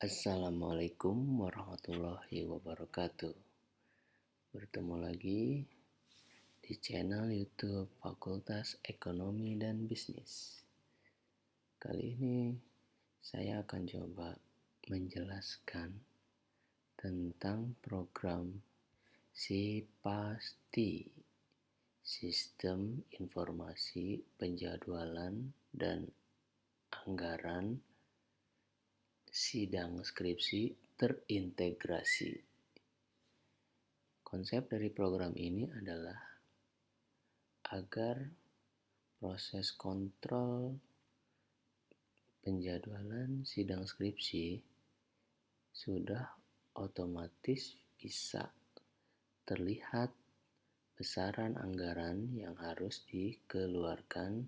Assalamualaikum warahmatullahi wabarakatuh. Bertemu lagi di channel YouTube Fakultas Ekonomi dan Bisnis. Kali ini saya akan coba menjelaskan tentang program SIPASTI, Sistem Informasi Penjadwalan dan Anggaran Sidang Skripsi Terintegrasi. Konsep dari program ini adalah agar proses kontrol penjadwalan sidang skripsi sudah otomatis bisa terlihat besaran anggaran yang harus dikeluarkan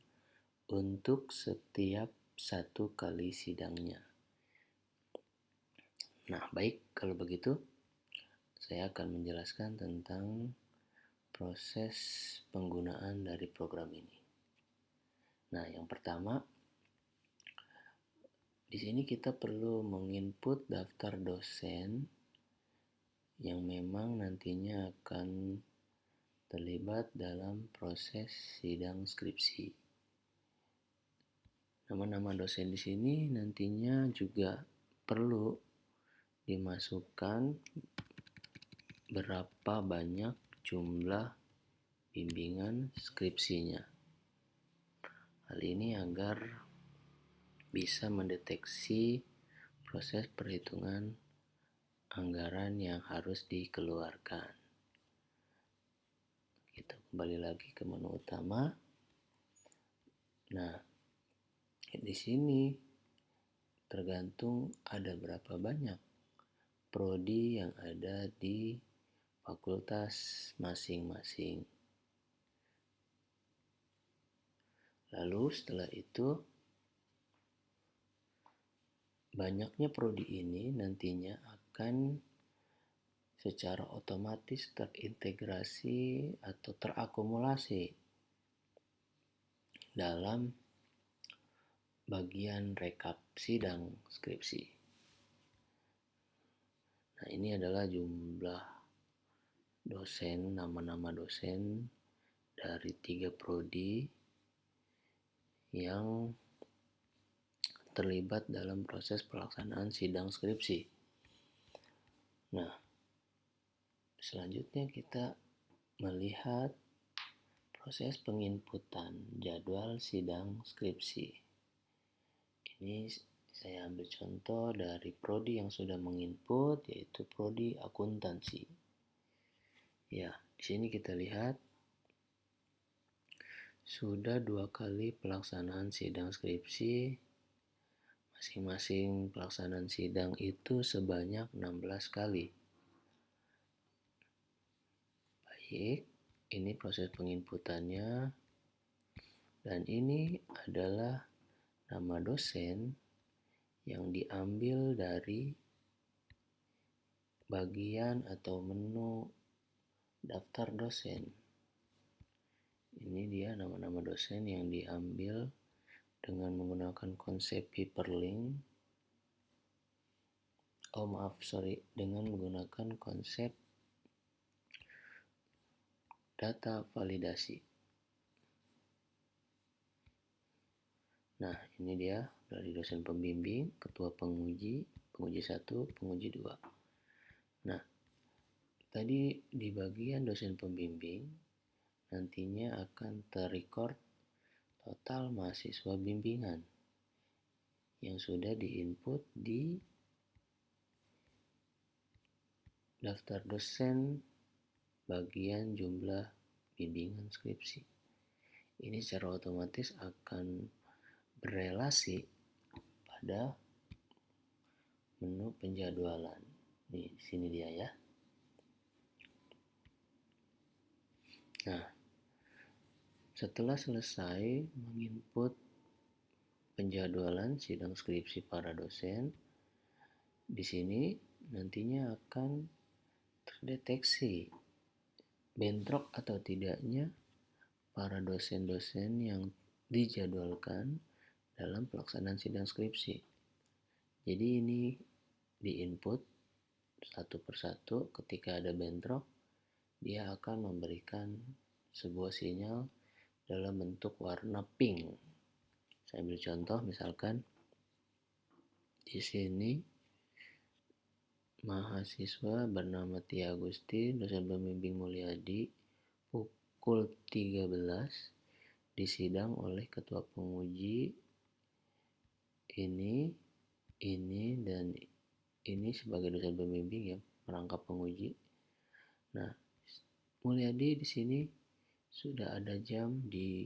untuk setiap satu kali sidangnya. Nah, baik, kalau begitu saya akan menjelaskan tentang proses penggunaan dari program ini. Nah, yang pertama, di sini kita perlu menginput daftar dosen yang memang nantinya akan terlibat dalam proses sidang skripsi. Nama-nama dosen di sini nantinya juga perlu dimasukkan berapa banyak jumlah bimbingan skripsinya. Hal ini agar bisa mendeteksi proses perhitungan anggaran yang harus dikeluarkan. Kita kembali lagi ke menu utama. Nah, di sini tergantung ada berapa banyak prodi yang ada di fakultas masing-masing. Lalu setelah itu, banyaknya prodi ini nantinya akan secara otomatis terintegrasi atau terakumulasi dalam bagian rekap sidang skripsi. Nah, ini adalah jumlah dosen, nama-nama dosen dari 3 prodi yang terlibat dalam proses pelaksanaan sidang skripsi. Nah, selanjutnya kita melihat proses penginputan jadwal sidang skripsi. Ini saya ambil contoh dari prodi yang sudah menginput, yaitu prodi akuntansi. Ya, di sini kita lihat sudah 2 kali pelaksanaan sidang skripsi. Masing-masing pelaksanaan sidang itu sebanyak 16 kali. Baik, ini proses penginputannya. Dan ini adalah nama dosen yang diambil dari bagian atau menu daftar dosen. Ini dia nama-nama dosen yang diambil dengan menggunakan konsep hyperlink. Dengan menggunakan konsep data validasi. Nah, ini dia dari dosen pembimbing, ketua penguji, penguji 1, penguji 2. Nah, tadi di bagian dosen pembimbing nantinya akan terrecord total mahasiswa bimbingan yang sudah diinput di daftar dosen bagian jumlah bimbingan skripsi. Ini secara otomatis akan berelasi pada menu penjadwalan. Di sini dia ya. Nah, setelah selesai menginput penjadwalan sidang skripsi para dosen, di sini nantinya akan terdeteksi bentrok atau tidaknya para dosen-dosen yang dijadwalkan dalam pelaksanaan sidang skripsi. Jadi ini di-input satu persatu. Ketika ada bentrok, dia akan memberikan sebuah sinyal dalam bentuk warna pink. Saya ambil contoh, misalkan di sini mahasiswa bernama Tia Agustin, dosen pembimbing Mulyadi, pukul 13 disidang oleh ketua penguji ini dan ini sebagai dosen pembimbing ya, merangkap penguji. Nah, Mulyadi di sini sudah ada jam di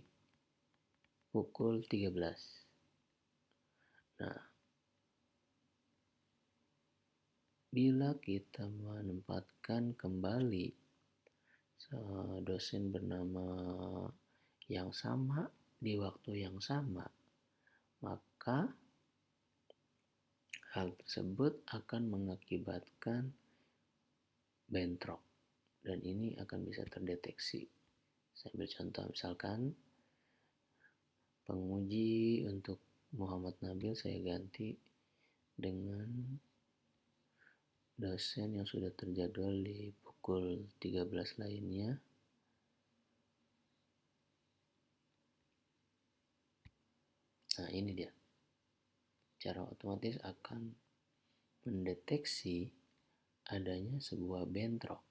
pukul 13. Nah, bila kita menempatkan kembali dosen bernama yang sama di waktu yang sama, maka hal tersebut akan mengakibatkan bentrok dan ini akan bisa terdeteksi. Saya ambil contoh, misalkan penguji untuk Muhammad Nabil saya ganti dengan dosen yang sudah terjadwal di pukul 13 lainnya. Nah, ini dia. Secara otomatis akan mendeteksi adanya sebuah bentrok.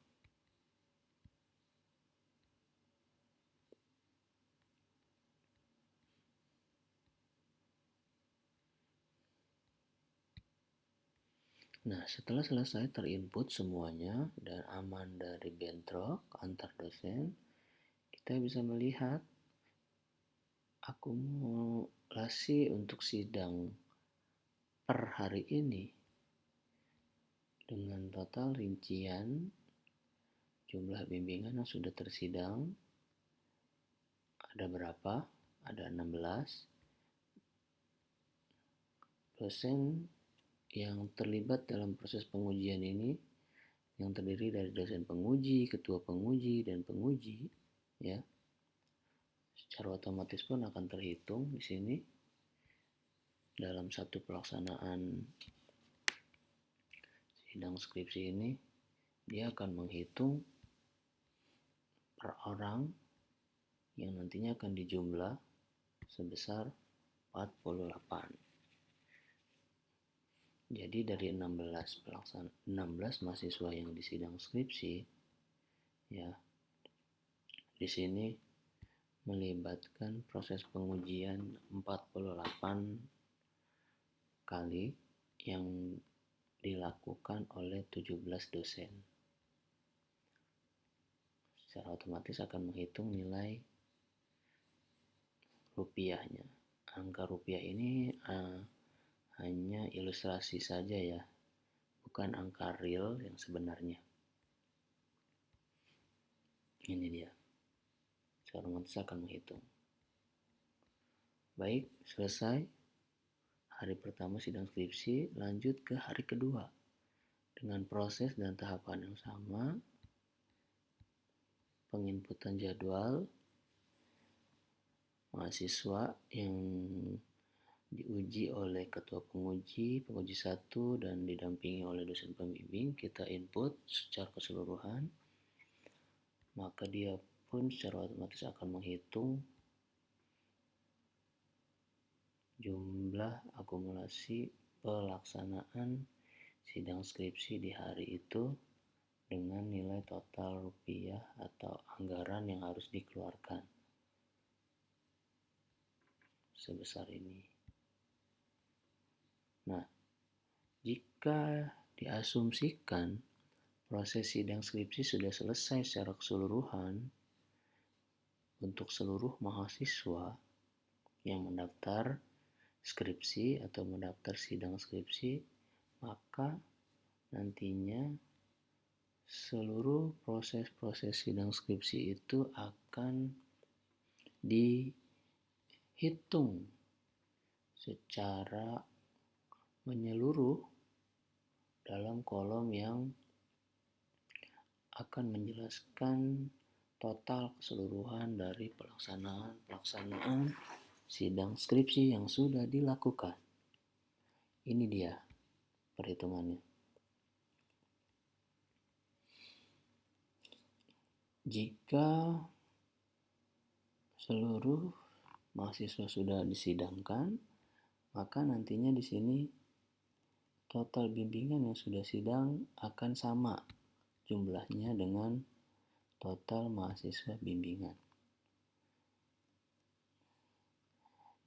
Nah, setelah selesai terinput semuanya dan aman dari bentrok antar dosen, kita bisa melihat akumulasi untuk sidang per hari ini dengan total rincian jumlah bimbingan yang sudah tersidang ada berapa? Ada 16. Dosen yang terlibat dalam proses pengujian ini yang terdiri dari dosen penguji, ketua penguji, dan penguji, ya. Secara otomatis pun akan terhitung di sini dalam satu pelaksanaan sidang skripsi ini. Dia akan menghitung per orang yang nantinya akan dijumlah sebesar 48. Jadi dari 16 mahasiswa yang disidang skripsi, ya, di sini melibatkan proses pengujian 48 kali yang dilakukan oleh 17 dosen. Secara otomatis akan menghitung nilai rupiahnya. Angka rupiah ini hanya ilustrasi saja ya, bukan angka real yang sebenarnya. Ini dia. Secara otomatis akan menghitung. Baik, selesai hari pertama sidang skripsi, lanjut ke hari kedua dengan proses dan tahapan yang sama. Penginputan jadwal mahasiswa yang diuji oleh ketua penguji 1 dan didampingi oleh dosen pembimbing, kita input secara keseluruhan, maka dia pun secara otomatis akan menghitung jumlah akumulasi pelaksanaan sidang skripsi di hari itu dengan nilai total rupiah atau anggaran yang harus dikeluarkan sebesar ini. Nah, jika diasumsikan proses sidang skripsi sudah selesai secara keseluruhan untuk seluruh mahasiswa yang mendaftar skripsi atau mendaftar sidang skripsi, maka nantinya seluruh proses-proses sidang skripsi itu akan dihitung secara menyeluruh dalam kolom yang akan menjelaskan total keseluruhan dari pelaksanaan sidang skripsi yang sudah dilakukan. Ini dia perhitungannya. Jika seluruh mahasiswa sudah disidangkan, maka nantinya di sini total bimbingan yang sudah sidang akan sama jumlahnya dengan total mahasiswa bimbingan.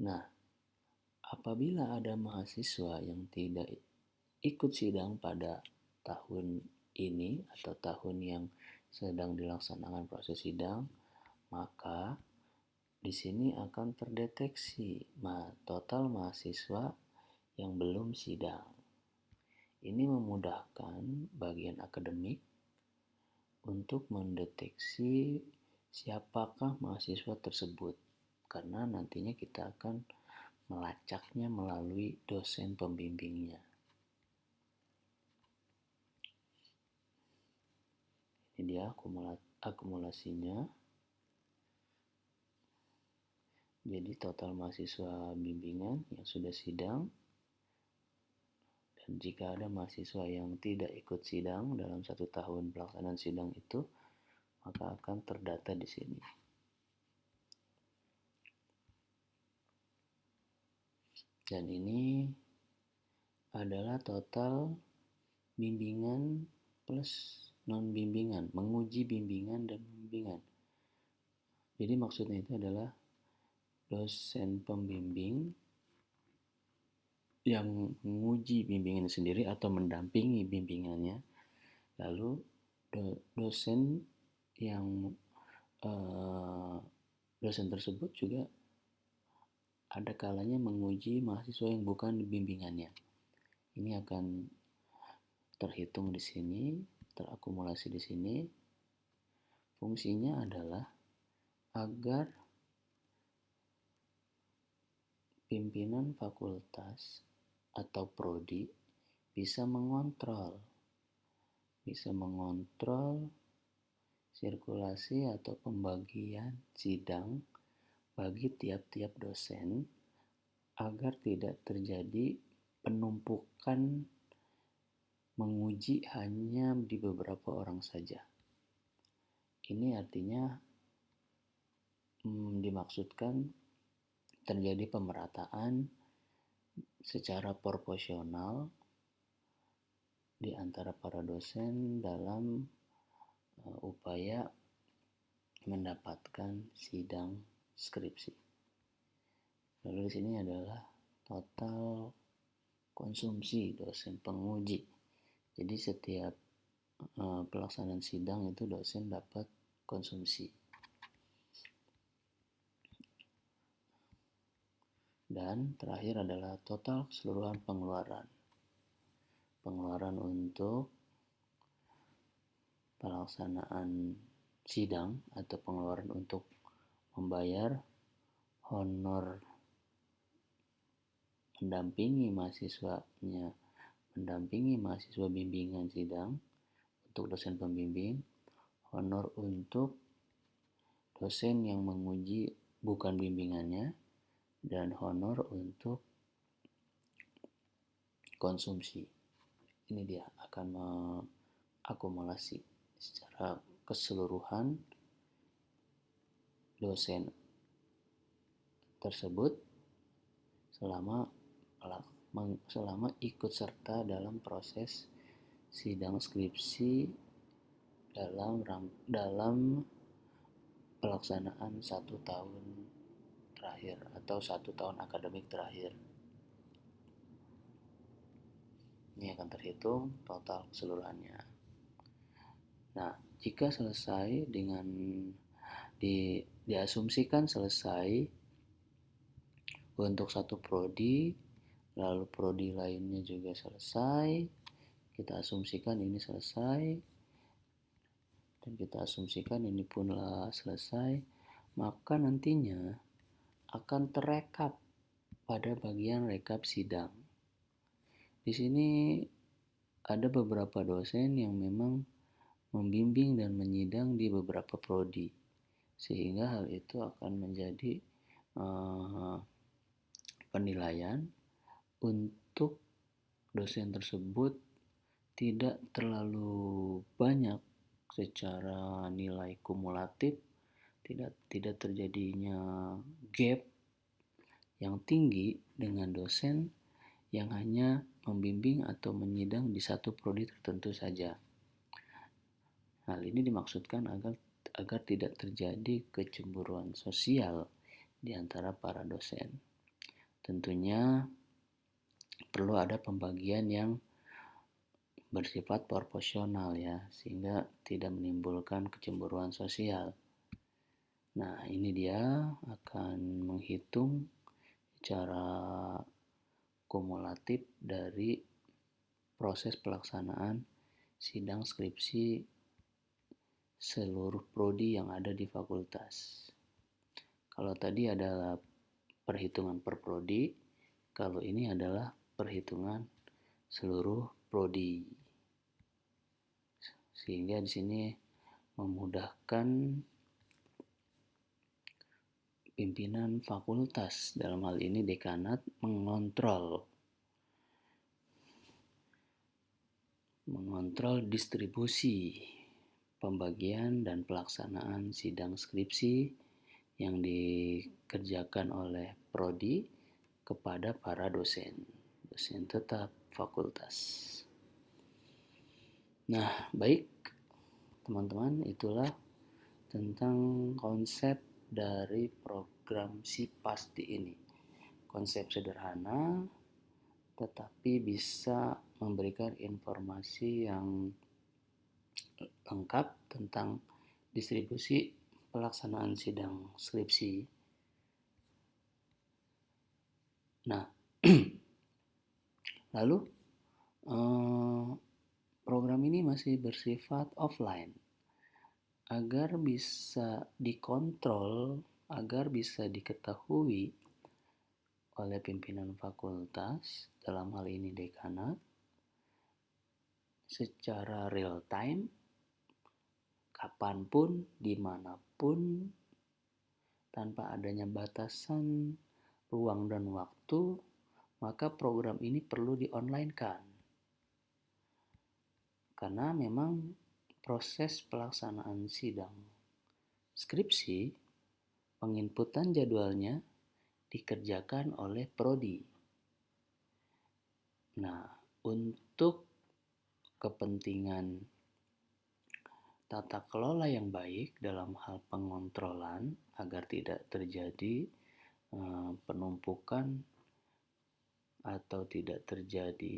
Nah, apabila ada mahasiswa yang tidak ikut sidang pada tahun ini atau tahun yang sedang dilaksanakan proses sidang, maka di sini akan terdeteksi total mahasiswa yang belum sidang. Ini memudahkan bagian akademik untuk mendeteksi siapakah mahasiswa tersebut, karena nantinya kita akan melacaknya melalui dosen pembimbingnya. Ini dia akumulasinya. Jadi total mahasiswa bimbingan yang sudah sidang, dan jika ada mahasiswa yang tidak ikut sidang dalam 1 tahun pelaksanaan sidang itu, maka akan terdata di sini. Dan ini adalah total bimbingan plus non-bimbingan, menguji bimbingan dan bimbingan. Jadi maksudnya itu adalah dosen pembimbing yang menguji bimbingan sendiri atau mendampingi bimbingannya, lalu dosen tersebut juga ada kalanya menguji mahasiswa yang bukan bimbingannya. Ini akan terhitung di sini, terakumulasi di sini. Fungsinya adalah agar pimpinan fakultas atau prodi bisa mengontrol sirkulasi atau pembagian sidang bagi tiap-tiap dosen agar tidak terjadi penumpukan menguji hanya di beberapa orang saja. Ini artinya dimaksudkan terjadi pemerataan secara proporsional di antara para dosen dalam upaya mendapatkan sidang skripsi. Lalu di sini adalah total konsumsi dosen penguji. Jadi setiap pelaksanaan sidang itu dosen dapat konsumsi. Dan terakhir adalah total keseluruhan pengeluaran. Pengeluaran untuk pelaksanaan sidang atau pengeluaran untuk membayar honor mendampingi mahasiswa bimbingan sidang untuk dosen pembimbing, honor untuk dosen yang menguji bukan bimbingannya, dan honor untuk konsumsi. Ini dia akan mengakumulasi secara keseluruhan dosen tersebut selama ikut serta dalam proses sidang skripsi dalam pelaksanaan 1 tahun terakhir atau 1 tahun akademik terakhir. Ini akan terhitung total keseluruhannya. Nah, jika selesai dengan diasumsikan selesai untuk satu prodi, lalu prodi lainnya juga selesai, kita asumsikan ini selesai, dan kita asumsikan ini pun selesai, maka nantinya akan terekap pada bagian rekap sidang. Di sini ada beberapa dosen yang memang membimbing dan menyidang di beberapa prodi, sehingga hal itu akan menjadi penilaian untuk dosen tersebut tidak terlalu banyak secara nilai kumulatif, tidak terjadinya gap yang tinggi dengan dosen yang hanya membimbing atau menyidang di satu prodi tertentu saja. Hal ini dimaksudkan agar tidak terjadi kecemburuan sosial di antara para dosen. Tentunya perlu ada pembagian yang bersifat proporsional ya, sehingga tidak menimbulkan kecemburuan sosial. Nah, ini dia akan menghitung secara kumulatif dari proses pelaksanaan sidang skripsi seluruh prodi yang ada di fakultas. Kalau tadi adalah perhitungan per prodi, kalau ini adalah perhitungan seluruh prodi. Sehingga di sini memudahkan pimpinan fakultas, dalam hal ini dekanat, mengontrol distribusi pembagian dan pelaksanaan sidang skripsi yang dikerjakan oleh prodi kepada para dosen tetap fakultas. Nah, baik teman-teman, itulah tentang konsep dari program SIPASTI ini. Konsep sederhana tetapi bisa memberikan informasi yang lengkap tentang distribusi pelaksanaan sidang skripsi. Nah, lalu program ini masih bersifat offline agar bisa dikontrol, agar bisa diketahui oleh pimpinan fakultas, dalam hal ini dekanat, secara real time, kapanpun, dimanapun, tanpa adanya batasan ruang dan waktu, maka program ini perlu di-online-kan. Karena memang proses pelaksanaan sidang skripsi, penginputan jadwalnya dikerjakan oleh prodi. Nah, untuk kepentingan tata kelola yang baik dalam hal pengontrolan agar tidak terjadi penumpukan atau tidak terjadi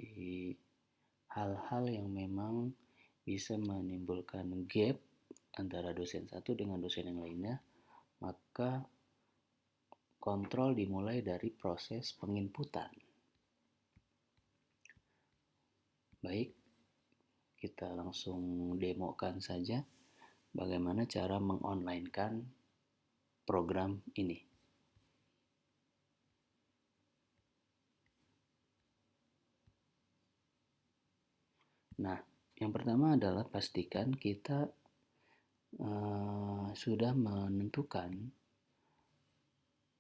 hal-hal yang memang bisa menimbulkan gap antara dosen satu dengan dosen yang lainnya, maka kontrol dimulai dari proses penginputan. Baik, kita langsung demokan saja bagaimana cara mengonline-kan program ini. Nah, yang pertama adalah pastikan kita sudah menentukan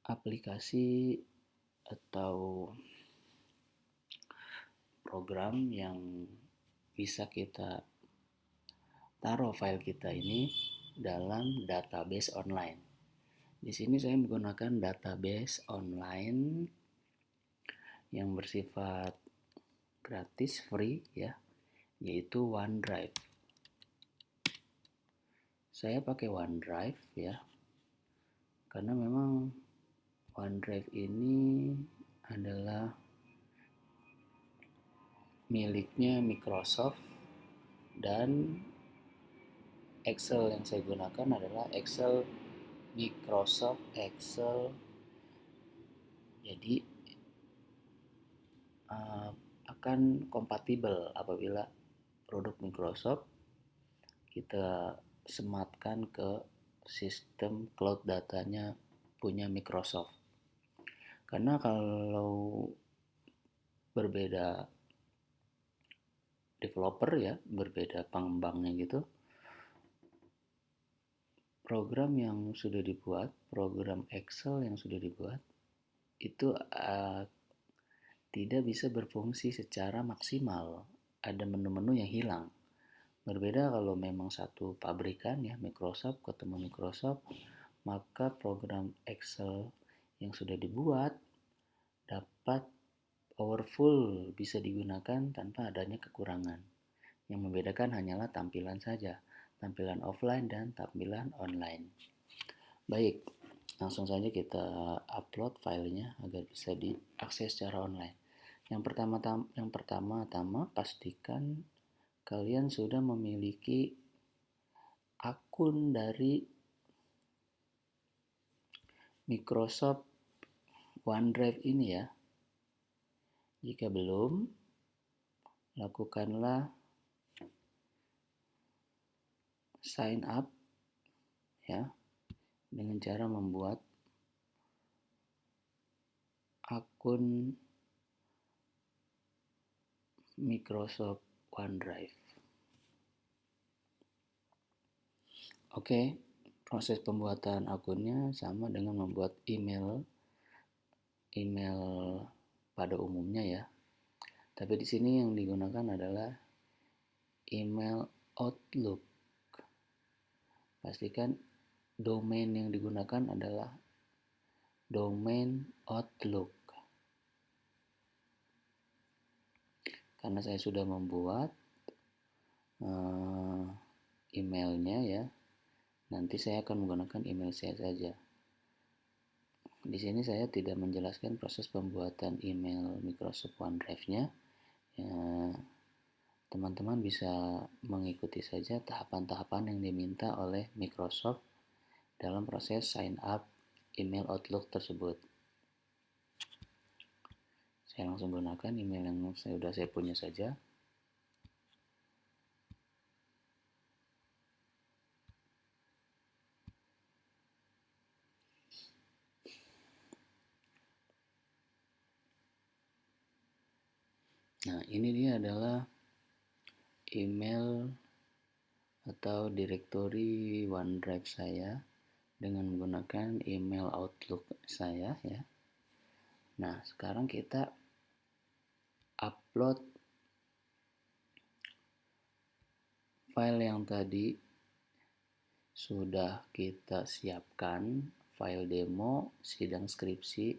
aplikasi atau program yang bisa kita taruh file kita ini dalam database online. Di sini saya menggunakan database online yang bersifat gratis, free ya, yaitu OneDrive. Saya pakai OneDrive ya, karena memang OneDrive ini adalah miliknya Microsoft dan Excel yang saya gunakan adalah Excel Microsoft Excel. Jadi akan kompatibel apabila produk Microsoft kita sematkan ke sistem cloud datanya punya Microsoft. Karena kalau berbeda developer ya, berbeda pengembangnya gitu, program yang sudah dibuat, program Excel yang sudah dibuat itu tidak bisa berfungsi secara maksimal. Ada menu-menu yang hilang. Berbeda kalau memang satu pabrikan ya, Microsoft ketemu Microsoft, maka program Excel yang sudah dibuat dapat powerful, bisa digunakan tanpa adanya kekurangan. Yang membedakan hanyalah tampilan saja, tampilan offline dan tampilan online. Baik, langsung saja kita upload filenya agar bisa diakses secara online. Yang pertama-tama pastikan kalian sudah memiliki akun dari Microsoft OneDrive ini ya. Jika belum, lakukanlah sign up ya dengan cara membuat akun Microsoft OneDrive. Oke, proses pembuatan akunnya sama dengan membuat email pada umumnya ya. Tapi di sini yang digunakan adalah email Outlook. Pastikan domain yang digunakan adalah domain Outlook. Karena saya sudah membuat emailnya ya, nanti saya akan menggunakan email saya saja. Di sini saya tidak menjelaskan proses pembuatan email Microsoft OneDrive-nya. Ya, teman-teman bisa mengikuti saja tahapan-tahapan yang diminta oleh Microsoft dalam proses sign up email Outlook tersebut. Saya langsung gunakan email yang sudah saya punya saja. Nah, ini dia adalah email atau direktori OneDrive saya dengan menggunakan email Outlook saya ya. Nah, sekarang kita upload file yang tadi sudah kita siapkan, file demo sidang skripsi,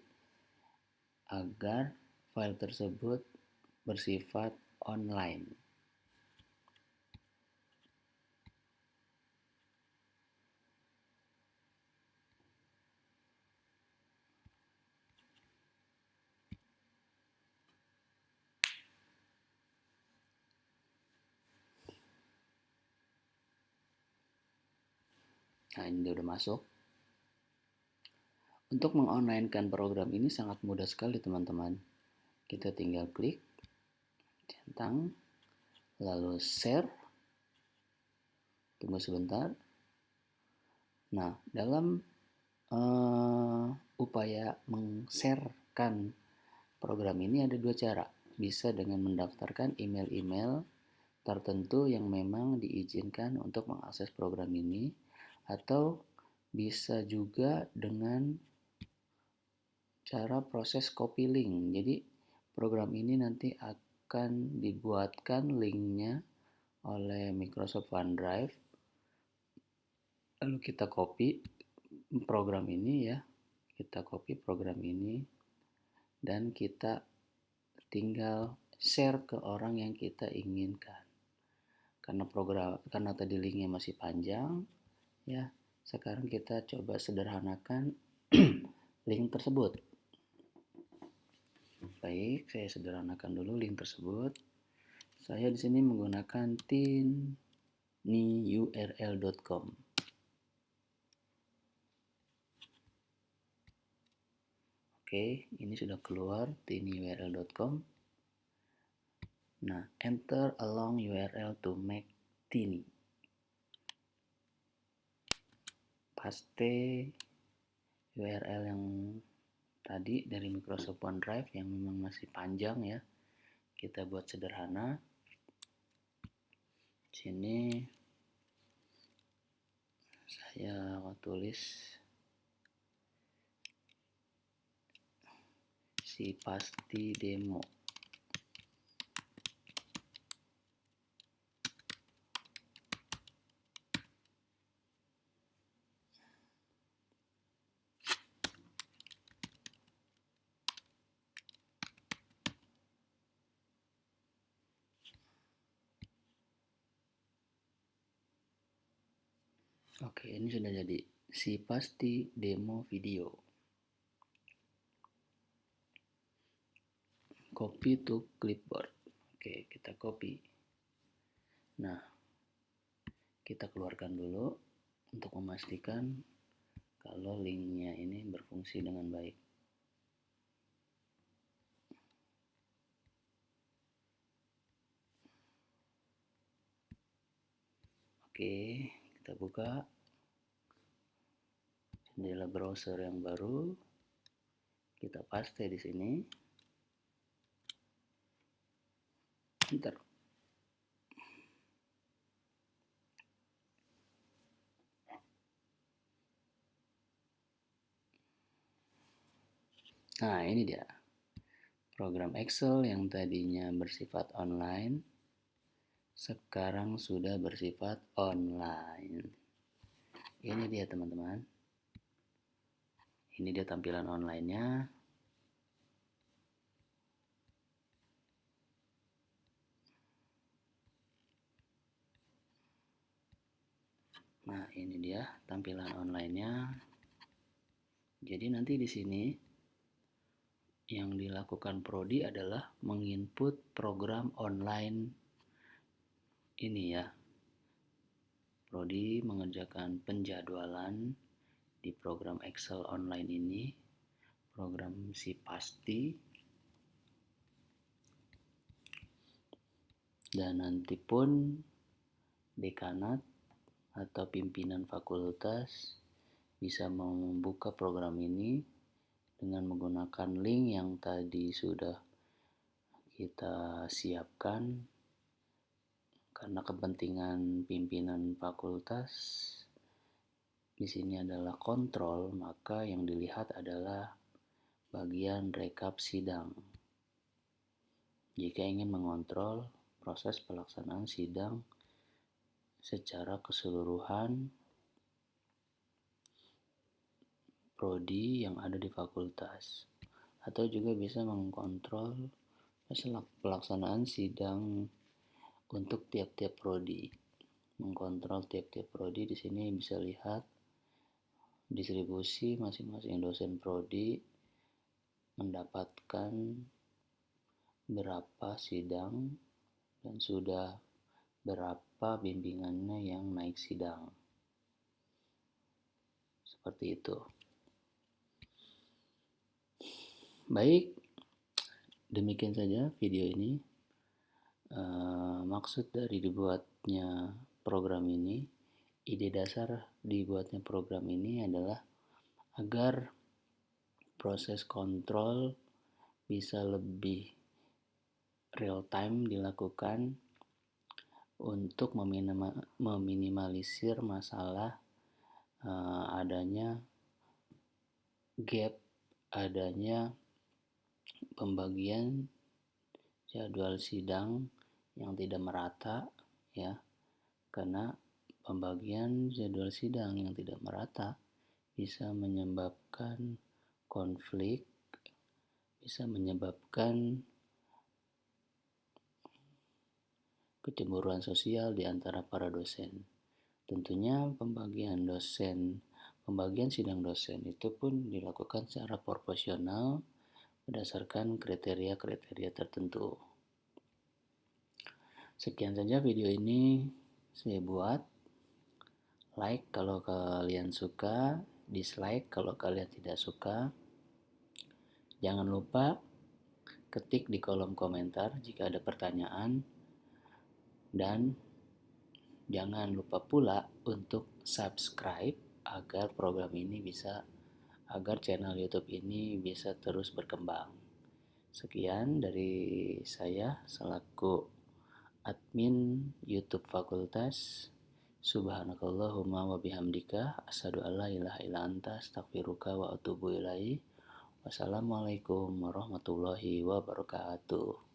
agar file tersebut bersifat online. Nah, ini udah masuk. Untuk mengonlinekan program ini sangat mudah sekali teman-teman. Kita tinggal klik, centang, lalu share. Tunggu sebentar. Nah, dalam upaya meng-sharekan program ini ada dua cara. Bisa dengan mendaftarkan email-email tertentu yang memang diizinkan untuk mengakses program ini, atau bisa juga dengan cara proses copy link. Jadi program ini nanti akan dibuatkan linknya oleh Microsoft OneDrive, lalu kita copy program ini ya, kita copy program ini dan kita tinggal share ke orang yang kita inginkan. Karena tadi linknya masih panjang ya, sekarang kita coba sederhanakan link tersebut. Baik, saya sederhanakan dulu link tersebut. Saya di sini menggunakan tinyurl.com. Oke, ini sudah keluar tinyurl.com. Nah, enter a long URL to make tiny. Paste URL yang tadi dari Microsoft OneDrive yang memang masih panjang ya. Kita buat sederhana. Sini saya tulis si pasti demo. Oke, ini sudah jadi. Si pasti demo video. Copy to clipboard. Oke, kita copy. Nah, kita keluarkan dulu untuk memastikan kalau linknya ini berfungsi dengan baik. Oke, kita buka jendela browser yang baru. Kita paste di sini. Enter. Nah, ini dia. Program Excel yang tadinya bersifat online sekarang sudah bersifat online. Ini dia teman-teman. Ini dia tampilan online-nya. Nah, ini dia tampilan online-nya. Jadi nanti di sini yang dilakukan prodi adalah menginput program online ini ya. Prodi mengerjakan penjadwalan di program Excel online ini, program si pasti, dan nanti pun dekanat atau pimpinan fakultas bisa membuka program ini dengan menggunakan link yang tadi sudah kita siapkan. Karena kepentingan pimpinan fakultas di sini adalah kontrol, maka yang dilihat adalah bagian rekap sidang. Jika ingin mengontrol proses pelaksanaan sidang secara keseluruhan prodi yang ada di fakultas, atau juga bisa mengontrol pelaksanaan sidang untuk tiap-tiap prodi. Mengkontrol tiap-tiap prodi di sini bisa lihat distribusi masing-masing dosen prodi mendapatkan berapa sidang dan sudah berapa bimbingannya yang naik sidang. Seperti itu. Baik, demikian saja video ini. Maksud dari dibuatnya program ini, ide dasar dibuatnya program ini adalah agar proses kontrol bisa lebih real time dilakukan untuk meminimalisir masalah adanya gap, adanya pembagian jadwal sidang yang tidak merata ya, karena pembagian jadwal sidang yang tidak merata bisa menyebabkan konflik, bisa menyebabkan kecemburuan sosial di antara para dosen. Tentunya pembagian sidang dosen itu pun dilakukan secara proporsional berdasarkan kriteria-kriteria tertentu. Sekian saja video ini saya buat. Like kalau kalian suka, dislike kalau kalian tidak suka. Jangan lupa ketik di kolom komentar jika ada pertanyaan, dan jangan lupa pula untuk subscribe agar channel YouTube ini bisa terus berkembang. Sekian dari saya selaku admin YouTube Fakultas. Subhanakallahumma wa bihamdika asyhadu alla ilaha illa anta astaghfiruka wa atubu ilaik. Wassalamualaikum warahmatullahi wabarakatuh.